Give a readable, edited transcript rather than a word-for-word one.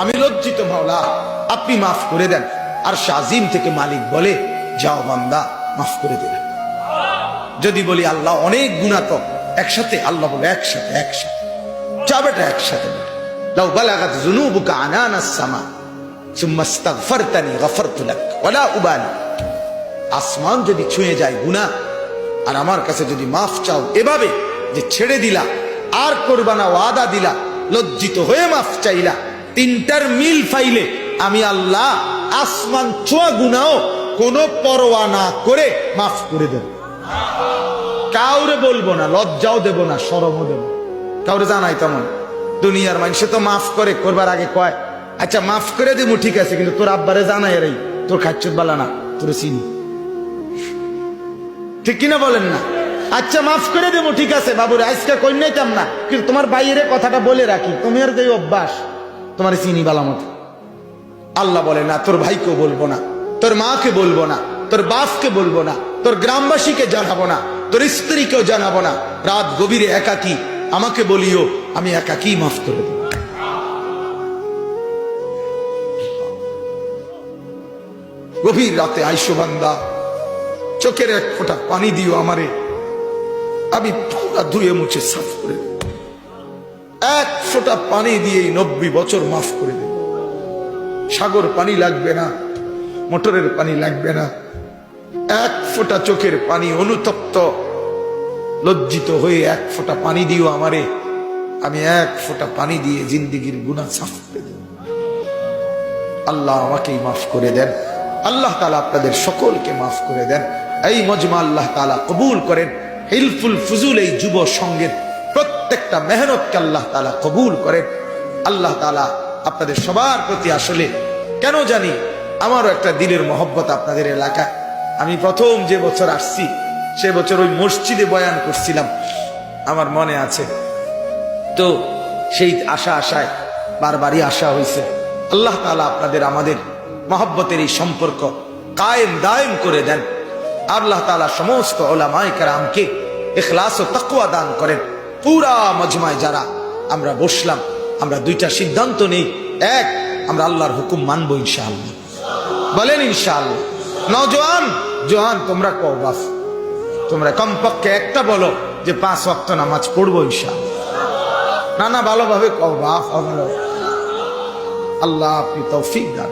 আমি লজ্জিত মাওলা, আপনি মাফ করে দেন। আর শাজিম থেকে মালিক বলে, যাও বান্দা, মাফ করে দিলেন। যদি বলি আল্লাহ অনেক গুনাহ তো একসাথে, আল্লাহ বলে একসাথে একসাথে যা বেটা একসাথে। লাউ বালাগাত যুনুবুকা আনানাস সামা সুম্মা ইস্তাগফারতানি গফারতু লাক ওয়ালা উবালি। আসমান যদি ছুঁয়ে যায় গুনাহ, আর আমার কাছে যদি মাফ চাও এভাবে যে ছেড়ে দিলা, আর করবা না, ওয়াদা দিলা, লজ্জিত হয়ে মাফ চাইলা, তিনটার মিল পাইলে আমি আল্লাহ আসমান ছোঁয়া গুনাহও কোনো পরোয়া না করে মাফ করে দেব। কাউরে বলবো না, লজ্জাও দেব না, শরমও দেব, কাউরে জানাই তেমন। দুনিয়ার মানুষে তো মাফ করে, করবার আগে কয় আচ্ছা মাফ করে দেবো, ঠিক আছে, কিন্তু তোর আব্বারে জানাই রে, তোর খাচ্চুত বালা না, তোর চিনি, ঠিক কিনা বলেন না? আচ্ছা মাফ করে দেবো, ঠিক আছে বাবুরে, আজকে কই নাইতাম না, কিন্তু তোমার বাইরে কথাটা বলে রাখি, তোমার যে অভ্যাস, তোমার চিনি বালা মতো। আল্লাহ বলে না, তোর ভাইকেও বলবো না, তোর মাকে বলবো না, তোর বাপকে বলবো না, তোর গ্রামবাসীকে জানাবো না, তোর স্ত্রীকেও জানাবো না। রাত গভীরে একাকী আমাকে বলিও, আমি একাকী মাফ করে দেব। গভীর রাতে আইসো বান্দা, চোখের এক ফোঁটা পানি দিও আমারে, আমি পুরা ধুয়ে মুছে সাফ করে দেব। এক ফোঁটা পানি দিয়ে 90 বছর মাফ করে দেব। সাগর পানি লাগবে না, মোটরের পানি লাগবে না, এক ফোঁটা চোখের পানি, অনুতপ্ত লজ্জিত হয়ে এক ফোঁটা পানি দিও আমারে, আমি এক ফোঁটা পানি দিয়ে জিন্দিগির গুনাহ সাফ করে দেব। আল্লাহ আমাকেই মাফ করে দেন, আল্লাহ তাআলা আপনাদের সকলকে মাফ করে দেন। এই মজমা আল্লাহ তাআলা কবুল করেন। হিলফুল ফুজুল এই যুব সংঘের প্রত্যেকটা মেহনতকে আল্লাহ তাআলা কবুল করেন। আল্লাহ তাআলা আপনাদের সবার প্রতি, আসলে কেন জানি আমারও একটা দিলের মহব্বত আপনাদের এলাকায়। আমি প্রথম যে বছর আসছি সে বছর ওই মসজিদে বয়ান করছিলাম, আমার মনে আছে। তো সেই আশায় বারবারই আসা হয়েছে। আল্লাহ তাআলা আপনাদের আমাদের মহব্বতের এই সম্পর্ক কায়েম দায়েম করে দেন। আল্লাহ তাআলা সমস্ত উলামায়ে কেরামকে ইখলাস ও তাকওয়া দান করেন। পুরা মজমায় যারা আমরা বসলাম, আমরা দুইটা সিদ্ধান্ত নেই। এক, আমরা আল্লাহর হুকুম মানবো ইনশাআল্লাহ, বলেন ইনশাআল্লাহ। নওজোয়ান জোয়ান তোমরা কও বাস, তোমরা কমপক্ষে একটা বলো যে 5 ওয়াক্ত নামাজ পড়বো ইনশাআল্লাহ। না ভালোভাবে কও বাস। আল্লাহ আপনি তৌফিক দান।